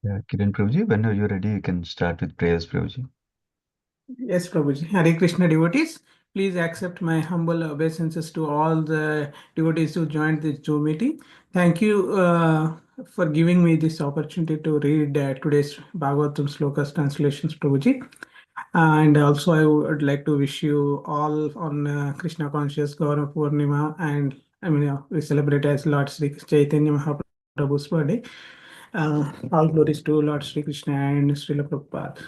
Yeah, Kiran Prabhuji, whenever you're ready, you can start with prayers, Prabhuji. Yes, Prabhuji. Hare Krishna devotees, please accept my humble obeisances to all the devotees who joined this Zoom meeting. Thank you for giving me this opportunity to read today's Bhagavatam slokas translations, Prabhuji. And also, I would like to wish you all on Krishna conscious Gaurav Purnima, and we celebrate as Lord Sri Chaitanya Mahaprabhu's birthday. All glories to Lord Sri Krishna and Srila Prabhupada.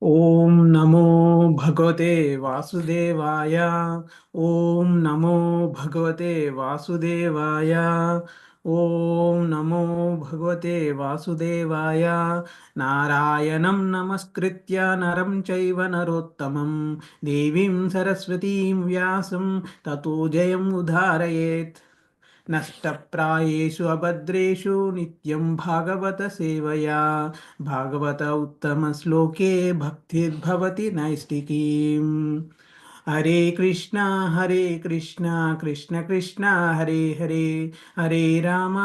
Om Namo Bhagavate Vasudevaya. Om Namo Bhagavate Vasudevaya. Om Namo Bhagavate Vasudevaya. Narayanam Namaskritya Naram Chaiva Narottamam Devim Saraswatim Vyasam Tato Jayam Udharayet. नष्टप्रायेषु अभद्रेषु नित्यं भागवत सेवया भागवत उत्तमश्लोके भक्तिर्भवति नैष्टिकीम् हरे कृष्णा कृष्ण कृष्ण हरे हरे हरे राम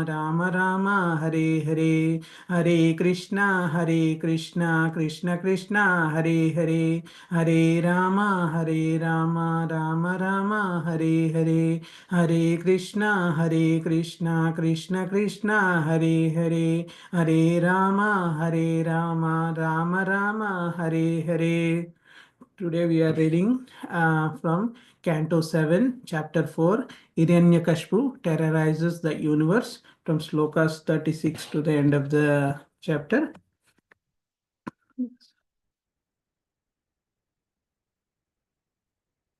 राम हरे हरे हरे कृष्णा कृष्ण कृष्ण हरे राम राम हरे हरे हरे कृष्णा कृष्ण कृष्ण हरे Ram Ram Hare Hare. Today we are reading from Canto 7, Chapter 4, Hiranyakashipu terrorizes the universe, from slokas 36 to the end of the chapter.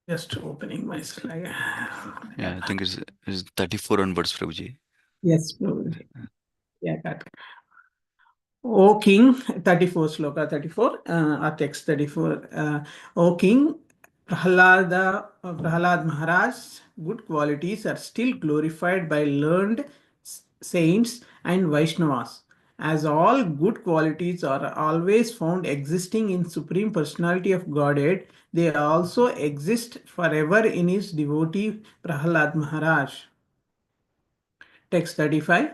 Just opening my slide. Yeah, I think it's 34 onwards, Prabhuji. Yes, Prabhuji. Yeah, got it. O King, 34 sloka 34, our text 34. O King, Prahlad Maharaj, good qualities are still glorified by learned saints and Vaishnavas. As all good qualities are always found existing in Supreme Personality of Godhead, they also exist forever in his devotee Prahlad Maharaj. Text 35.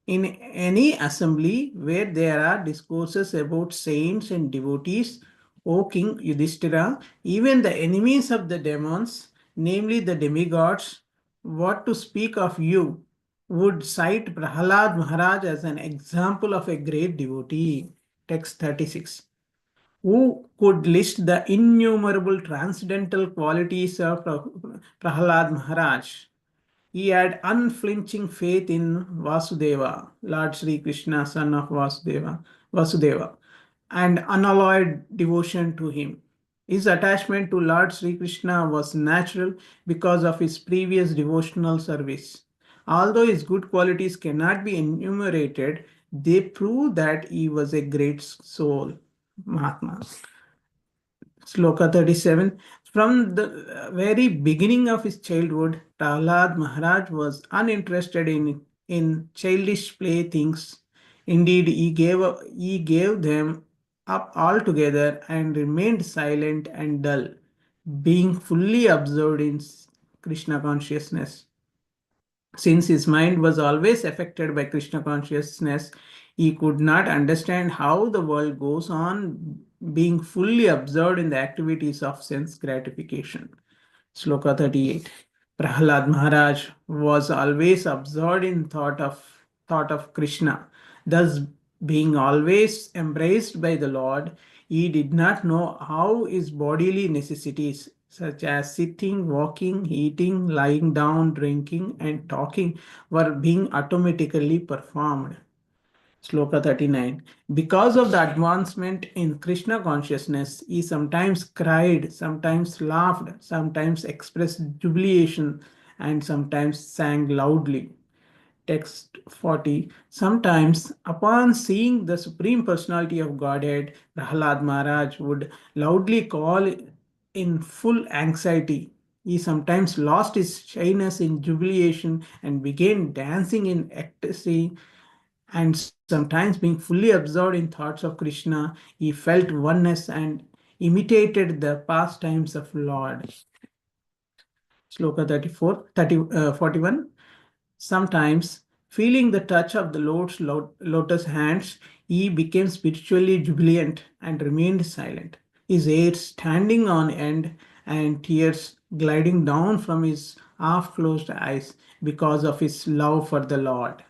In any assembly where there are discourses about saints and devotees, O King Yudhishthira, even the enemies of the demons, namely the demigods, what to speak of you, would cite Prahalad Maharaj as an example of a great devotee. Text 36. Who could list the innumerable transcendental qualities of Prahalad Maharaj? He had unflinching faith in Vasudeva, Lord Sri Krishna, son of Vasudeva, and unalloyed devotion to him. His attachment to Lord Sri Krishna was natural because of his previous devotional service. Although his good qualities cannot be enumerated, they prove that he was a great soul, Mahatma. Sloka 37. From the very beginning of his childhood, Prahlad Maharaj was uninterested in childish playthings. Indeed, he gave them up altogether and remained silent and dull, being fully absorbed in Krishna consciousness. Since his mind was always affected by Krishna consciousness, he could not understand how the world goes on being fully absorbed in the activities of sense gratification. Sloka 38. Prahlad Maharaj was always absorbed in thought of Krishna. Thus, being always embraced by the Lord, he did not know how his bodily necessities, such as sitting, walking, eating, lying down, drinking, and talking, were being automatically performed. Sloka 39. Because of the advancement in Krishna consciousness, he sometimes cried, sometimes laughed, sometimes expressed jubilation, and sometimes sang loudly. Text 40. Sometimes, upon seeing the Supreme Personality of Godhead, Prahlad Maharaj would loudly call in full anxiety. He sometimes lost his shyness in jubilation and began dancing in ecstasy, and sometimes being fully absorbed in thoughts of Krishna, he felt oneness and imitated the pastimes of Lord. Sloka 41. Sometimes Feeling the touch of the Lord's lotus hands, he became spiritually jubilant and remained silent, his hair standing on end and tears gliding down from his half closed eyes because of his love for the Lord.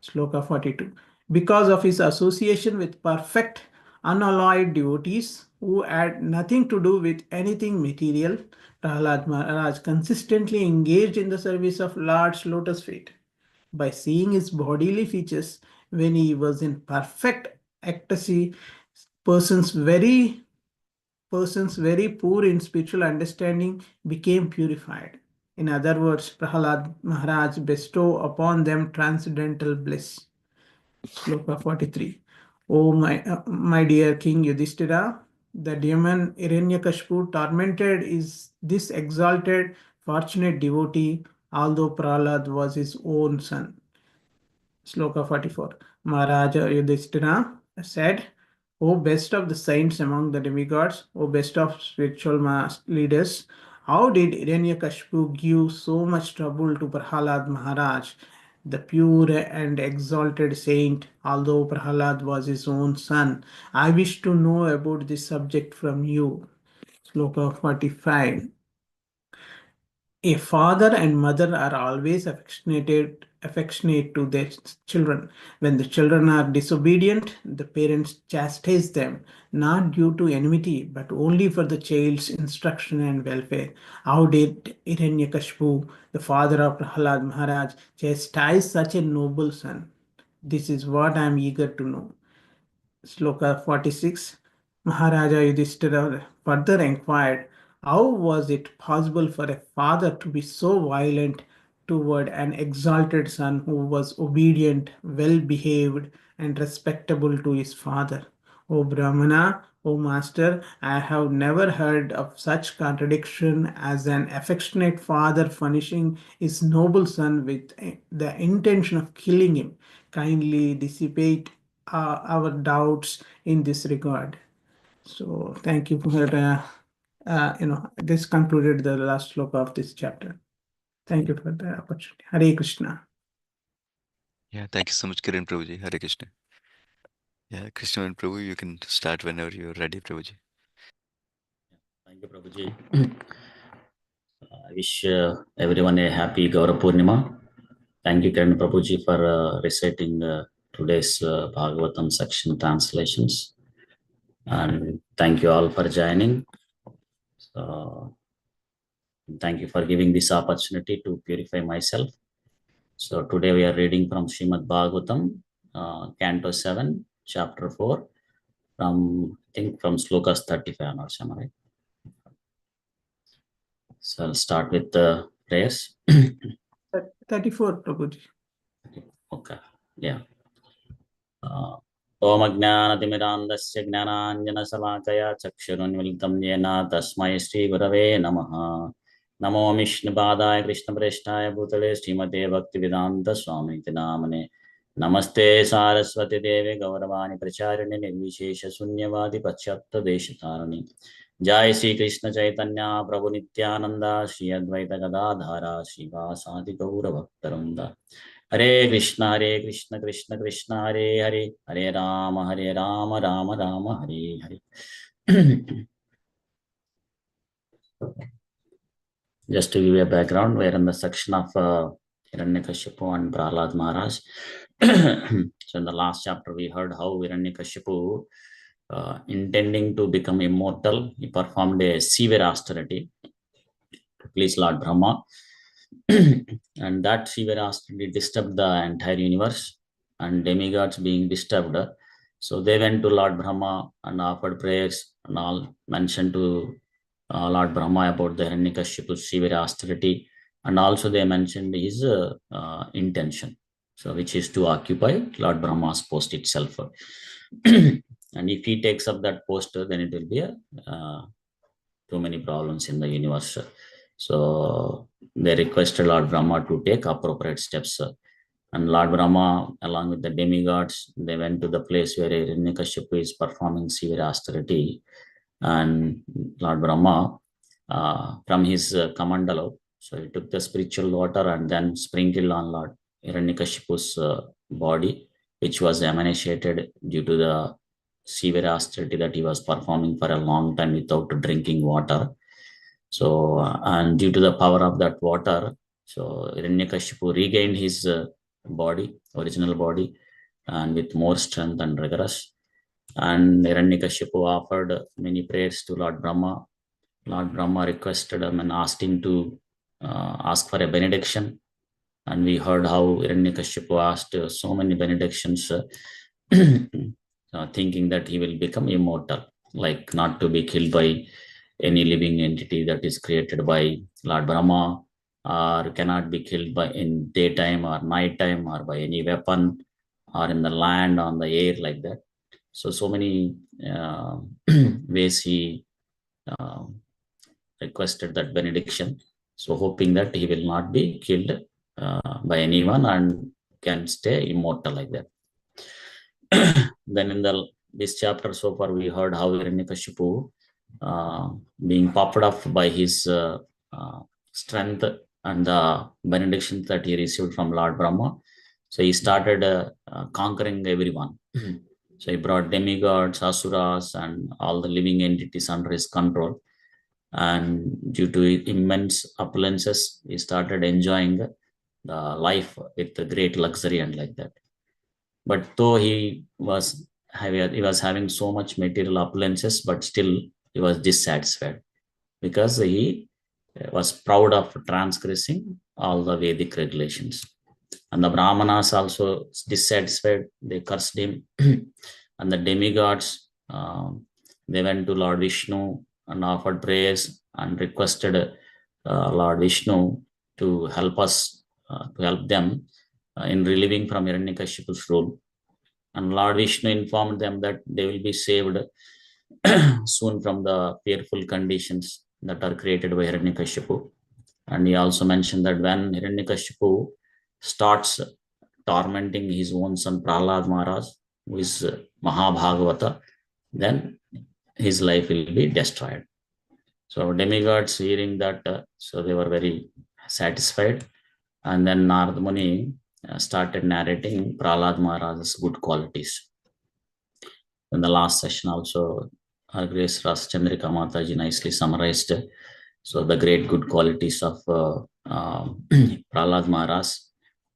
Sloka 42. Because of his association with perfect, unalloyed devotees who had nothing to do with anything material, Prahlad Maharaj consistently engaged in the service of Lord's lotus feet. By seeing his bodily features when he was in perfect ecstasy, persons very persons very poor in spiritual understanding became purified. In other words, Prahlad Maharaj bestowed upon them transcendental bliss. Sloka 43. O my dear King Yudhishthira, the demon Hiranyakashipu tormented is this exalted, fortunate devotee, although Prahlad was his own son. Sloka 44. Maharaja Yudhishthira said, O best of the saints among the demigods, O best of spiritual leaders, how did Hiranyakashipu give so much trouble to Prahalad Maharaj, the pure and exalted saint, although Prahalad was his own son? I wish to know about this subject from you. Sloka 45. A father and mother are always affectionate to their children. When the children are disobedient, the parents chastise them, not due to enmity, but only for the child's instruction and welfare. How did Hiranyakashipu, the father of Prahlad Maharaj, chastise such a noble son? This is what I am eager to know. Sloka 46. Maharaja Yudhishthira further inquired, how was it possible for a father to be so violent toward an exalted son who was obedient, well behaved, and respectable to his father? O Brahmana, O Master, I have never heard of such contradiction as an affectionate father punishing his noble son with the intention of killing him. Kindly dissipate our doubts in this regard. So thank you for this concluded the last sloka of this chapter. Thank you for the opportunity. Hare Krishna. Yeah, thank you so much, Kiran Prabhuji. Hare Krishna. Yeah, Krishna and Prabhu, you can start whenever you're ready, Prabhuji. Thank you, Prabhuji. I wish everyone a happy Gaura Purnima. Thank you, Kiran Prabhuji, for reciting today's Bhagavatam section translations. And thank you all for joining. So, thank you for giving this opportunity to purify myself. So today we are reading from Srimad Bhagavatam, Canto 7, Chapter 4, from slokas 35 or something, right? So I'll start with the prayers. 34, Prabhuji. Okay, yeah. Om Ajnanatimirandasya Gnananjanasalakaya Chakshurunmilitam Yena Tasmai Shri Gurave Namaha. Namo Vishnupadaya Krishna Preshtaya Bhutale Srimate Bhaktivedanta Swami Namane. Namaste Saraswati Devi Gauravani Pracharini Nirvishesha Sunyavadi Pachyapta Deshatarani. Jai Sri Krishna Chaitanya Prabhu Nityananda Shri Advaita Gadadhara Shri Vasadi Gaura Bhaktaranda. Hare Krishna Krishna Krishna Hare Hare Hare Rama Rama Rama Hare Hare. Just to give you a background, we're in the section of Hiranyakashipu and Prahlad Maharaj. So in the last chapter, we heard how Hiranyakashipu, intending to become immortal, he performed a severe austerity to please Lord Brahma. And that severe austerity disturbed the entire universe, and demigods being disturbed. So they went to Lord Brahma and offered prayers and all, mentioned to Lord Brahma about the Hiranyakashipu's severe austerity, and also they mentioned his intention, so which is to occupy Lord Brahma's post itself. And if he takes up that post, then it will be too many problems in the universe. So they requested Lord Brahma to take appropriate steps. And Lord Brahma, along with the demigods, they went to the place where Hiranyakashipu is performing severe austerity. And Lord Brahma, from his Kamandalo, so he took the spiritual water and then sprinkled on Lord Hiranyakashipu's body, which was emaciated due to the severe austerity that he was performing for a long time without drinking water. So, and due to the power of that water, so Hiranyakashipu regained his body, original body, and with more strength and rigorous. And Hiranyakashipu offered many prayers to Lord Brahma. Lord Brahma requested him and asked him to ask for a benediction. And we heard how Hiranyakashipu asked so many benedictions, thinking that he will become immortal, like not to be killed by any living entity that is created by Lord Brahma, or cannot be killed by in daytime or nighttime, or by any weapon, or in the land, on the air, like that. So many ways he requested that benediction. So hoping that he will not be killed by anyone and can stay immortal like that. Then in this chapter so far, we heard how Hiranyakashipu, being popped up by his strength and the benedictions that he received from Lord Brahma, so he started conquering everyone. So he brought demigods, asuras, and all the living entities under his control. And due to immense opulences, he started enjoying the life with great luxury and like that. But though he was having so much material opulences, but still he was dissatisfied because he was proud of transgressing all the Vedic regulations. And the Brahmanas also dissatisfied, they cursed him. And the demigods, they went to Lord Vishnu and offered prayers and requested Lord Vishnu to help us, to help them in relieving from Hiranyakashipu's rule. And Lord Vishnu informed them that they will be saved soon from the fearful conditions that are created by Hiranyakashipu. And he also mentioned that when Hiranyakashipu starts tormenting his own son Prahlad Maharaj, who is Mahabhagavata, then his life will be destroyed. So demigods hearing that, so they were very satisfied. And then Narad Muni started narrating Prahlad Maharaj's good qualities. In the last session also, our Grace Ras Chandrika Mataji nicely summarized so the great good qualities of Prahlad Maharaj.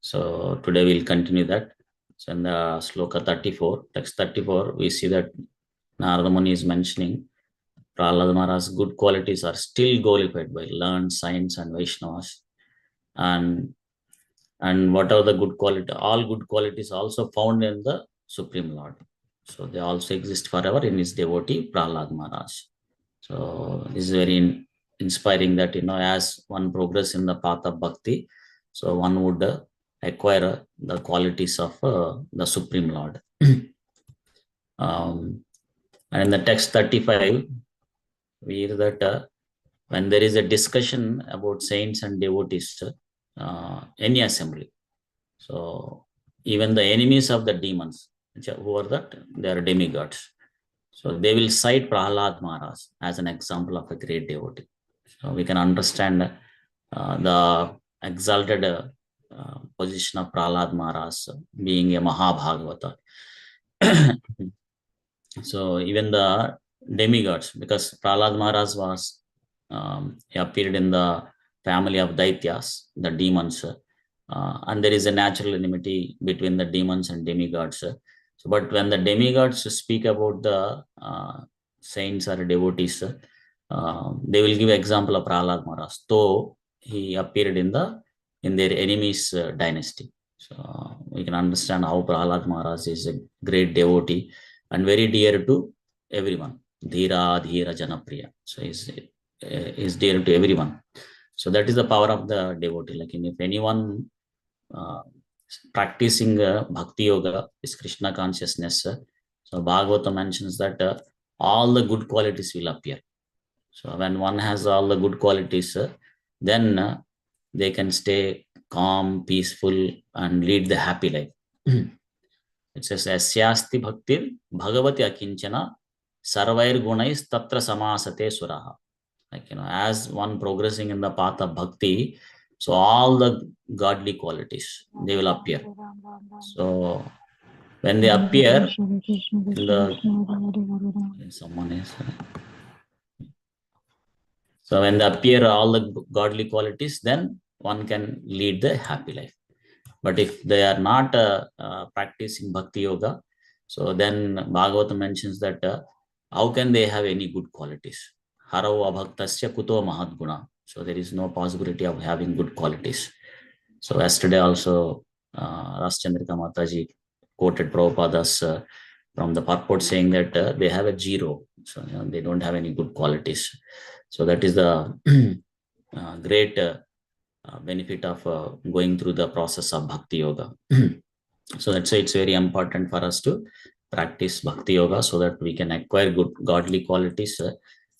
So today we'll continue that. So in the sloka 34, text 34, we see that Narada Muni is mentioning Prahlad Maharaj's good qualities are still glorified by learned saints and Vaishnavas. And whatever the good quality, all good qualities also found in the Supreme Lord. So they also exist forever in his devotee Prahlad Maharaj. So this is very inspiring that, as one progress in the path of bhakti, so one would acquire the qualities of the Supreme Lord. And in the text 35, we hear that when there is a discussion about saints and devotees, any assembly, so even the enemies of the demons, who are that? They are demigods. So they will cite Prahlad Maharaj as an example of a great devotee. So we can understand the exalted position of Prahlad Maharaj being a Mahabhagavata. So even the demigods, because Prahlad Maharaj was, he appeared in the family of Daityas, the demons, and there is a natural enmity between the demons and demigods. So, but when the demigods speak about the saints or devotees, they will give example of Prahlad Maharaj, though he appeared in their enemies' dynasty. So we can understand how Prahlad Maharaj is a great devotee and very dear to everyone. Dhira, Dhira, Janapriya. So is dear to everyone. So that is the power of the devotee. Like if anyone practicing bhakti yoga is Krishna consciousness, so Bhagavatam mentions that all the good qualities will appear. So when one has all the good qualities, then they can stay calm, peaceful, and lead the happy life. It says, Asyasti bhaktir bhagavati akinchana sarvair gunais tatra samasate suraha. Like, as one progressing in the path of bhakti, So all the godly qualities, they will appear. So when they appear in the someone is so when they appear all the godly qualities, then one can lead the happy life. But if they are not practicing bhakti yoga, so then Bhagavatam mentions that how can they have any good qualities? Harau abhaktasya kuto mahatguna. So there is no possibility of having good qualities. So yesterday also, Raschandrika Mataji quoted Prabhupada's from the purport saying that they have a zero. So they don't have any good qualities. So that is the great benefit of going through the process of bhakti yoga. So that's why it's very important for us to practice bhakti yoga so that we can acquire good godly qualities,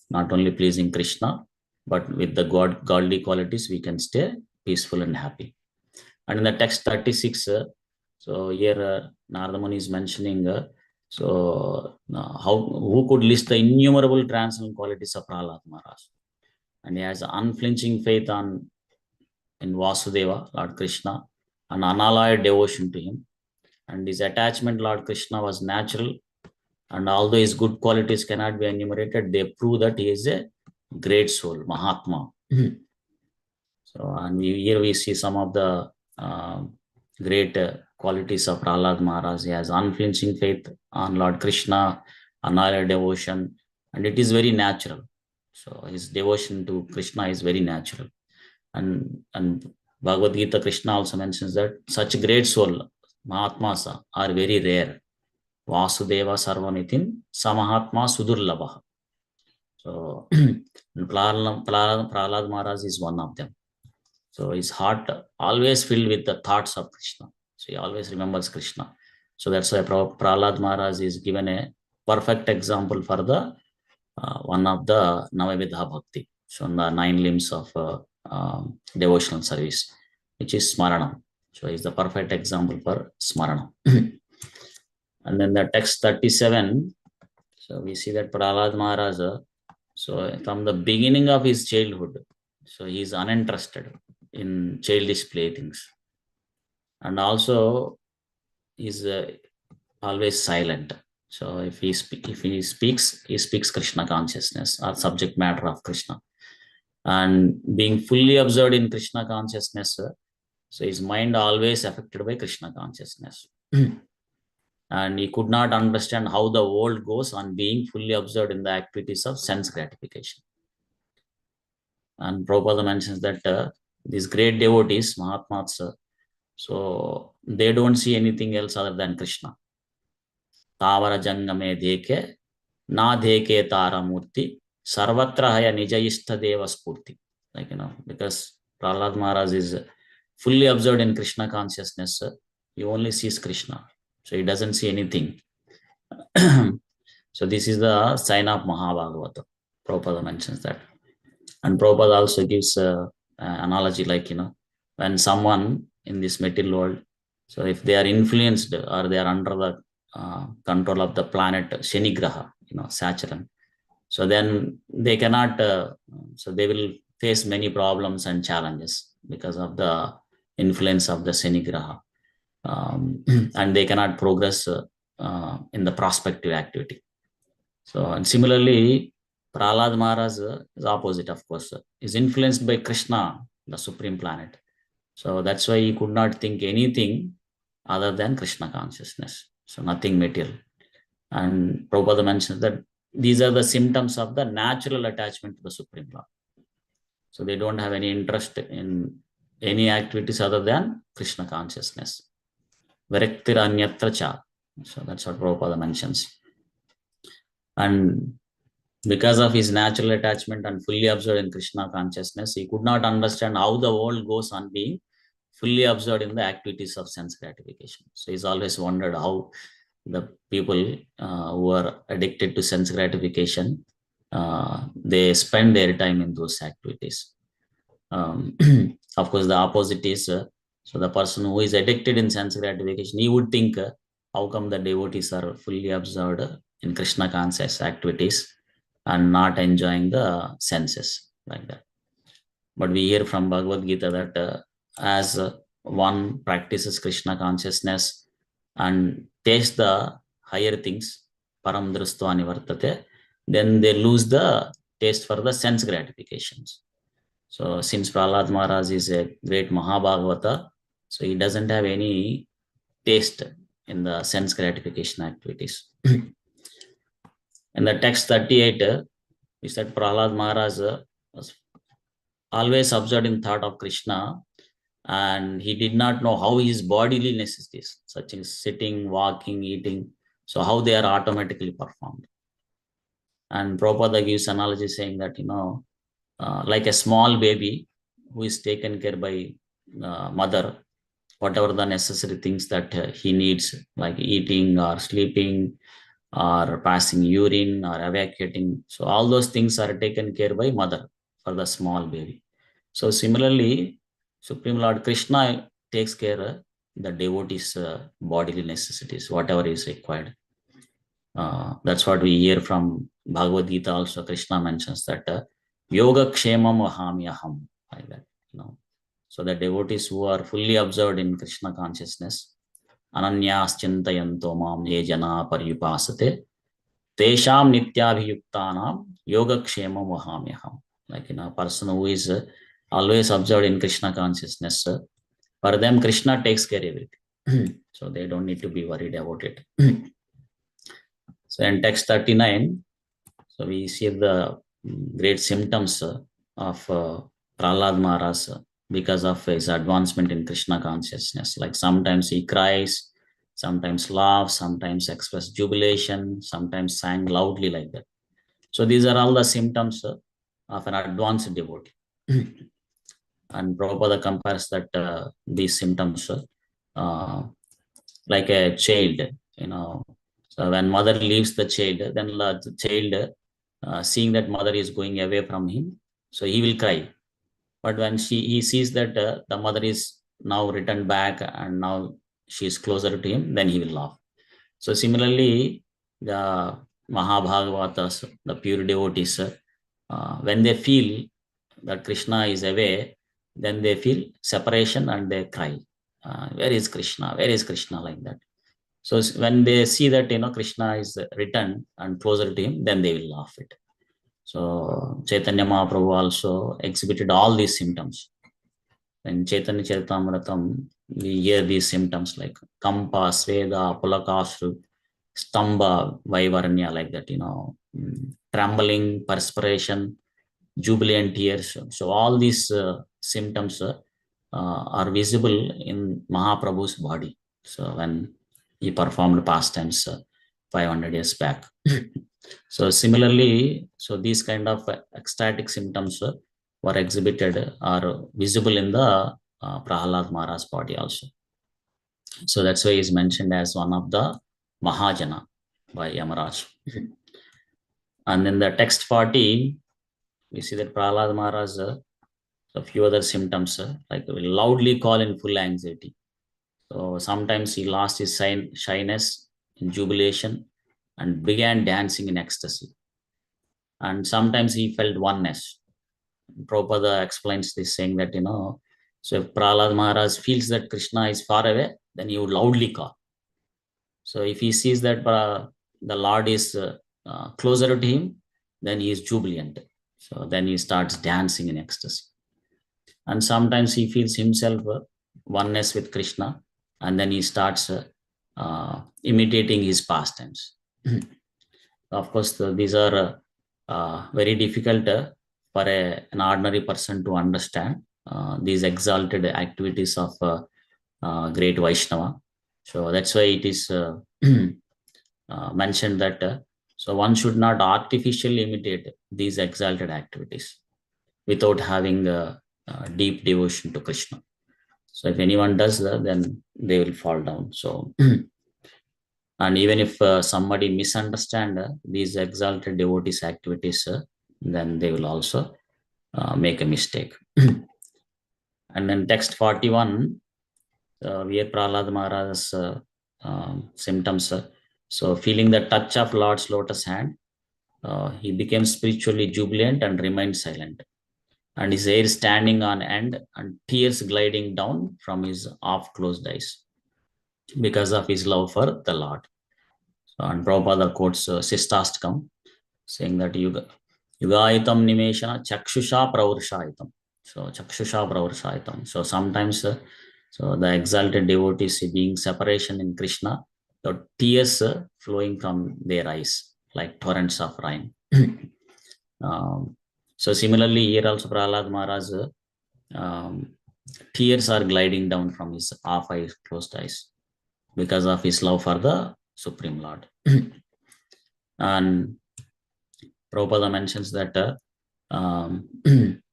not only pleasing Krishna, but with the godly qualities we can stay peaceful and happy. And in the text 36, so here Narada Muni is mentioning who could list the innumerable transcendental qualities of Prahlad Maharaj, and he has unflinching faith in Vasudeva, Lord Krishna, and unalloyed devotion to him. And his attachment Lord Krishna was natural, and although his good qualities cannot be enumerated, they prove that he is a great soul, Mahatma. So, and here we see some of the great qualities of Prahlad Maharaj. He has unflinching faith on Lord Krishna, unalloyed devotion, and it is very natural. So his devotion to Krishna is very natural. And Bhagavad Gita, Krishna also mentions that such great soul, Mahatmas, are very rare. Vasudeva Sarvanitin Samahatma Sudurlabha. So Prahlad Maharaj is one of them. So his heart always filled with the thoughts of Krishna. So he always remembers Krishna. So that's why Prahlad Maharaj is given a perfect example for the one of the Navavidha Bhakti. So the 9 limbs of devotional service, which is Smarana. So he's the perfect example for Smarana. And then the text 37, so we see that Prahlad Maharaj, so from the beginning of his childhood, so he is uninterested in childish playthings. And also is always silent. So if he speaks, he speaks Krishna consciousness or subject matter of Krishna. And being fully absorbed in Krishna consciousness, so his mind always affected by Krishna consciousness. And he could not understand how the world goes on being fully absorbed in the activities of sense gratification. And Prabhupada mentions that these great devotees, Mahatmas, so they don't see anything else other than Krishna. Tavara jangame dheke, na dheke tara murti, sarvatra haya nijayistha deva spurti. Like, because Prahlad Maharaj is fully absorbed in Krishna consciousness, he only sees Krishna. So he doesn't see anything. So this is the sign of Mahabhagavata. Prabhupada mentions that. And Prabhupada also gives an analogy like, when someone in this material world, so if they are influenced or they are under the control of the planet Shani Graha, Saturn, so then they cannot, so they will face many problems and challenges because of the influence of the Shani Graha. And they cannot progress in the prospective activity. So, and similarly, Prahlad Maharaj is opposite, of course, is influenced by Krishna, the supreme planet. So that's why he could not think anything other than Krishna consciousness. So nothing material. And Prabhupada mentions that these are the symptoms of the natural attachment to the Supreme Lord. So they don't have any interest in any activities other than Krishna consciousness. Viraktir anyatra cha. So that's what Prabhupada mentions. And because of his natural attachment and fully absorbed in Krishna consciousness, he could not understand how the world goes on being fully absorbed in the activities of sense gratification. So he's always wondered how the people who are addicted to sense gratification, they spend their time in those activities. Of course, the opposite is, so the person who is addicted in sense gratification, he would think, how come the devotees are fully absorbed in Krishna conscious activities and not enjoying the senses like that. But we hear from Bhagavad Gita that as one practices Krishna consciousness and tastes the higher things, param drustva nivartate, then they lose the taste for the sense gratifications. So since Prahlad Maharaj is a great Mahabhagavata, so he doesn't have any taste in the sense gratification activities. In the text 38, we said Prahlad Maharaj was always absorbed in thought of Krishna, and he did not know how his bodily necessities, such as sitting, walking, eating, so how they are automatically performed. And Prabhupada gives analogy saying that, like a small baby who is taken care by mother, whatever the necessary things that he needs, like eating or sleeping or passing urine or evacuating. So all those things are taken care by mother for the small baby. So similarly, Supreme Lord Krishna takes care of the devotees' bodily necessities, whatever is required. That's what we hear from Bhagavad Gita. Also, Krishna mentions that yoga kshemam vahamyaham, like that. So the devotees who are fully absorbed in Krishna consciousness, ananyas chintayanto mam ye jana paryupasate, tesham nityabhiyuktanam yoga kshemam vahamyaham. Like a person who is always absorbed in Krishna consciousness, for them Krishna takes care of everything. So they don't need to be worried about it. So in text 39, so we see the great symptoms of Prahlad Maharaj because of his advancement in Krishna consciousness. Like sometimes he cries, sometimes laughs, sometimes express jubilation, sometimes sang loudly like that. So these are all the symptoms of an advanced devotee. And Prabhupada compares that these symptoms like a child, So when mother leaves the child, then the child, seeing that mother is going away from him, so he will cry. But when he sees that the mother is now returned back and now she is closer to him, then he will laugh. So similarly, the Mahabhagavatas, the pure devotees, when they feel that Krishna is away, then they feel separation and they cry. Where is Krishna? Where is Krishna? Like that. So when they see that Krishna is returned and closer to him, then they will laugh it. So Chaitanya Mahaprabhu also exhibited all these symptoms. In Chaitanya Charitamritaam, we hear these symptoms like Kampa, Sveda, Pulakashru, Stamba, Vaivaranya, like that, trembling, perspiration, jubilant tears. So all these symptoms are visible in Mahaprabhu's body. So when he performed pastimes 500 years back. So similarly, so these kind of ecstatic symptoms were exhibited or visible in the Prahlad Maharaj's body also. So that's why he's mentioned as one of the Mahajana by Yamaraj. And in the text 40, we see that Prahlad Maharaj, a few other symptoms, like will loudly call in full anxiety. So sometimes he lost his shyness in jubilation and began dancing in ecstasy. And sometimes he felt oneness. Prabhupada explains this saying that, so if Prahlad Maharaj feels that Krishna is far away, then he would loudly call. So if he sees that the Lord is closer to him, then he is jubilant. So then he starts dancing in ecstasy. And sometimes he feels himself oneness with Krishna, and then he starts imitating his pastimes. Of course, these are very difficult for an ordinary person to understand these exalted activities of great Vaishnava. So that's why it is mentioned that so one should not artificially imitate these exalted activities without having deep devotion to Krishna. So if anyone does that, then they will fall down. So, and even if somebody misunderstand these exalted devotees' activities, then they will also make a mistake. And then text 41, we have Prahlad Maharaj's symptoms. So feeling the touch of Lord's lotus hand, he became spiritually jubilant and remained silent. and his hair standing on end, and tears gliding down from his half-closed eyes because of his love for the Lord. So, and Prabhupada quotes Sistastakam, saying that Yugaitam Nimeshana Chakshusha Pravarshaitam. So Chakshusha Pravarshaitam. So sometimes so the exalted devotees being separation in Krishna, the tears flowing from their eyes like torrents of rain. So similarly here also Prahlad Maharaj, tears are gliding down from his half eyes, closed eyes because of his love for the Supreme Lord. And Prabhupada mentions that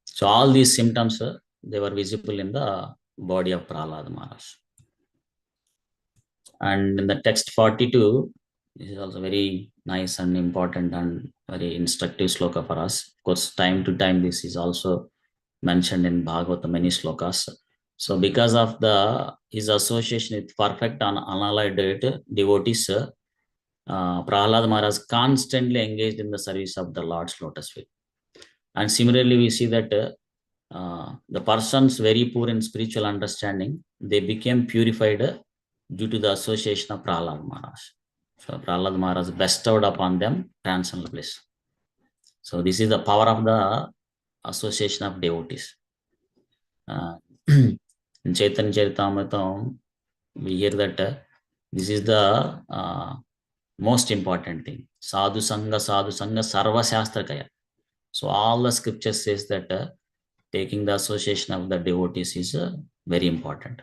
so all these symptoms they were visible in the body of Prahlad Maharaj. And in the text 42, this is also very nice and important and very instructive sloka for us. Of course, time to time this is also mentioned in Bhagavatam, many slokas. So because of his association with perfect and unalloyed devotees, Prahlad Maharaj constantly engaged in the service of the Lord's lotus feet. And similarly, we see that the persons very poor in spiritual understanding, they became purified due to the association of Prahlad Maharaj. So Prahlad Maharaj bestowed upon them transcendental bliss. So this is the power of the association of devotees. In Chaitanya Charitamrita, we hear that this is the most important thing. Sadhu Sangha, Sarva Shastra Kaya. So all the scriptures says that taking the association of the devotees is very important.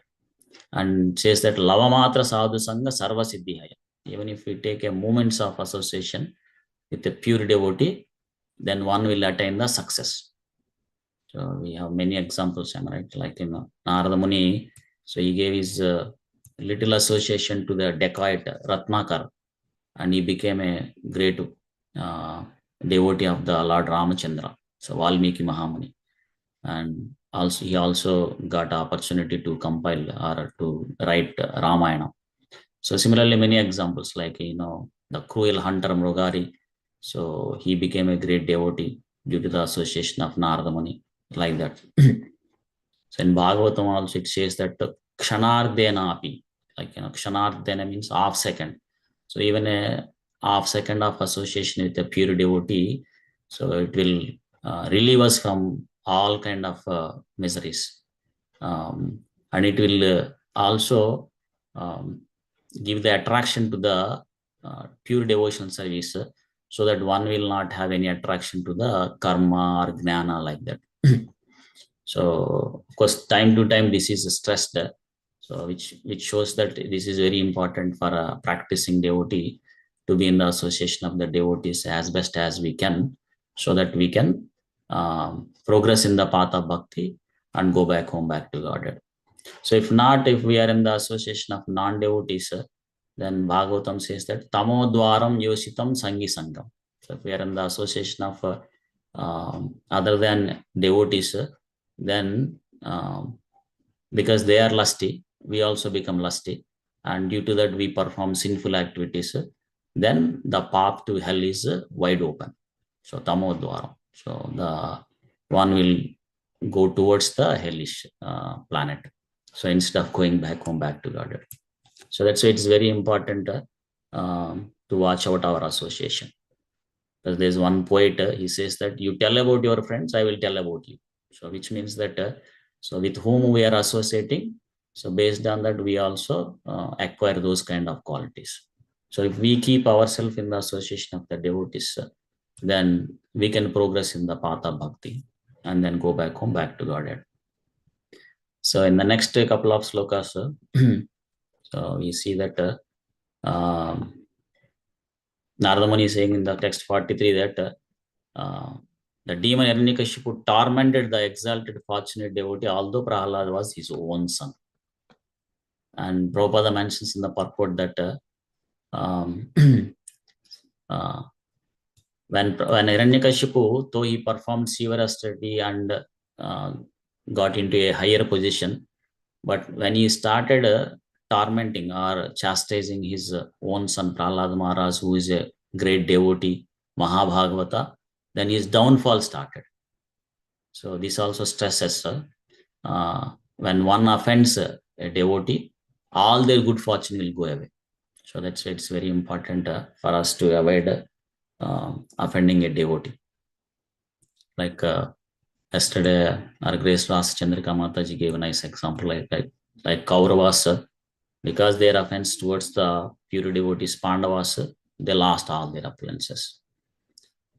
And says that Lava Matra Sadhu Sangha Sarva Siddhihaya. Even if we take a moments of association with a pure devotee, then one will attain the success. So we have many examples, am I right? Like, Narada Muni, so he gave his little association to the dacoit Ratnakar, and he became a great devotee of the Lord Ramachandra, so Valmiki Mahamuni. And also he also got opportunity to compile or to write Ramayana. So similarly, many examples like, the cruel hunter Mrugari, so he became a great devotee due to the association of Narada Muni, like that. So in Bhagavatam also it says that Kshanardena api, like, Kshanardena means half second. So even a half second of association with a pure devotee, so it will relieve us from all kind of miseries, and it will also give the attraction to the pure devotion service, so that one will not have any attraction to the karma or jnana, like that. So of course, time to time this is stressed, so which shows that this is very important for a practicing devotee to be in the association of the devotees as best as we can, so that we can progress in the path of bhakti and go back home, back to Godhead. So if not, if we are in the association of non-devotees, then Bhagavatam says that tamo dwaram yositam sangi sangam. So if we are in the association of other than devotees, then because they are lusty, we also become lusty, and due to that we perform sinful activities, then the path to hell is wide open. So tamo dwaram. So the one will go towards the hellish planet. So instead of going back home, back to God. So that's why it's very important to watch out our association. Because there's one poet, he says that you tell about your friends, I will tell about you. So which means that so with whom we are associating, so based on that we also acquire those kind of qualities. So if we keep ourselves in the association of the devotees, then we can progress in the path of bhakti and then go back home, back to Godhead. So in the next couple of slokas, so we see that Narada Muni is saying in the text 43 that the demon Hiranyakashipu tormented the exalted fortunate devotee, although Prahlad was his own son. And Prabhupada mentions in the purport that when Hiranyakashipu, though he performed severe austerity and got into a higher position, but when he started tormenting or chastising his own son Prahlad Maharaj, who is a great devotee, Mahabhagavata, then his downfall started. So this also stresses when one offends a devotee, all their good fortune will go away. So that's why it's very important for us to avoid offending a devotee. Like yesterday, our Grace Ras Chandrika Mataji gave a nice example, like Kauravas, because their offense towards the pure devotees, Pandavas, they lost all their appearances.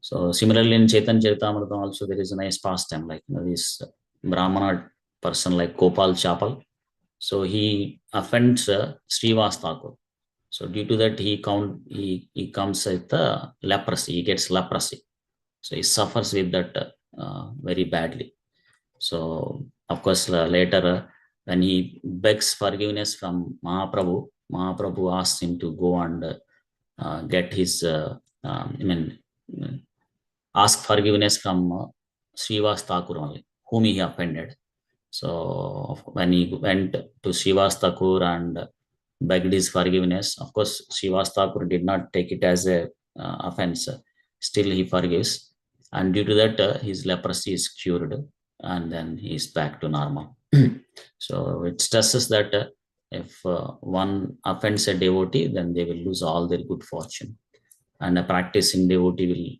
So similarly in Chaitanya Charitamrita also there is a nice pastime, like this Brahmana person like Gopal Chapal. So he offends Srivas Thakur. So due to that he comes with leprosy, he gets leprosy. So he suffers with that very badly. So of course later when he begs forgiveness from Mahaprabhu, Mahaprabhu asks him to go and get his ask forgiveness from Srivas Thakur only, whom he offended. So when he went to Srivas Thakur and begged his forgiveness, of course Srivas Thakur did not take it as a offense. Still he forgives, and due to that his leprosy is cured, and then he is back to normal. So it stresses that if one offends a devotee, then they will lose all their good fortune, and a practicing devotee will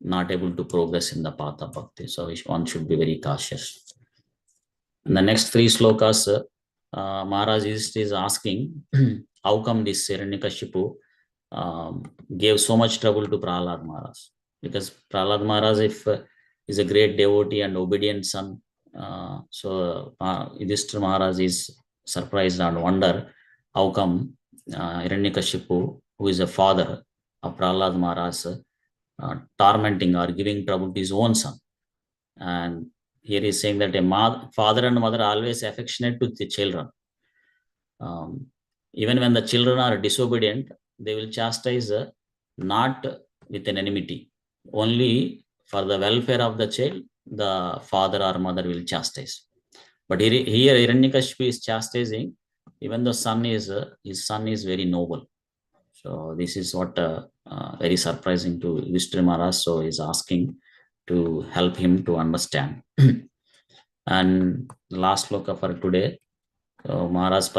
not able to progress in the path of bhakti. So one should be very cautious. In the next 3 slokas, Maharaj is asking, how come this Hiranyakashipu gave so much trouble to Prahlad Maharaj? Because Prahlad Maharaj, if is a great devotee and obedient son, so Yudhishthira Maharaj is surprised and wonder how come Hiranyakashipu, who is a father of Prahlad Maharaj, tormenting or giving trouble to his own son. And here he is saying that a father and mother are always affectionate to the children. Even when the children are disobedient, they will chastise not with an enmity. Only for the welfare of the child, the father or mother will chastise. But here Hiranyakashipu is chastising, even though his son is very noble. So this is what very surprising to Yudhishthira Maharaj. So he's asking to help him to understand. And the last sloka for today, Maharaj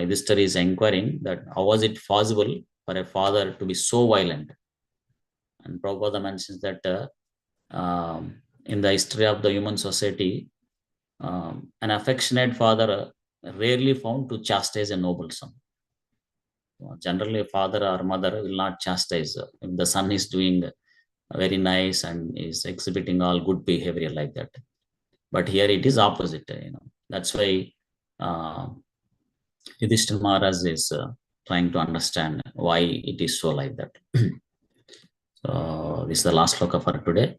Yudhishthira is inquiring that how was it possible for a father to be so violent? And Prabhupada mentions that in the history of the human society, an affectionate father rarely found to chastise a noble son. Generally, a father or mother will not chastise if the son is doing very nice and is exhibiting all good behavior like that. But here it is opposite. That's why Yudhishthira Maharaj is trying to understand why it is so like that. So this is the last sloka for today.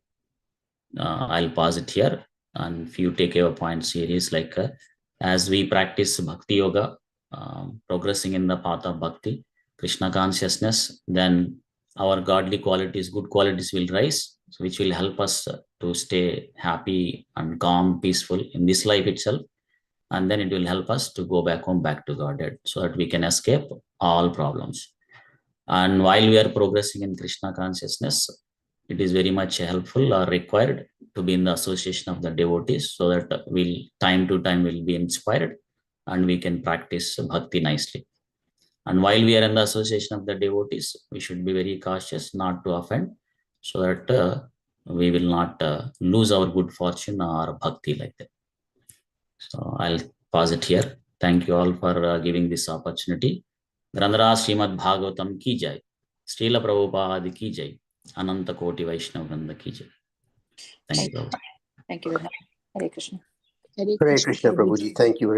I'll pause it here, and few takeaway points here is like as we practice bhakti yoga, progressing in the path of bhakti, Krishna consciousness, then our godly qualities, good qualities will rise, which will help us to stay happy and calm, peaceful in this life itself. And then it will help us to go back home, back to Godhead, so that we can escape all problems. And while we are progressing in Krishna consciousness, it is very much helpful or required to be in the association of the devotees, so that we'll time to time will be inspired and we can practice bhakti nicely. And while we are in the association of the devotees, we should be very cautious not to offend, so that we will not lose our good fortune or bhakti like that. So I'll pause it here. Thank you all for giving this opportunity. Grandhara Srimad Bhagavatam ki jai. Srila Prabhupada ki jai. Ananta Koti Vaishnava Vranda ki jai. Thank you. Thank you very much. Hare Krishna. Hare Krishna, Prabhuji. Thank you very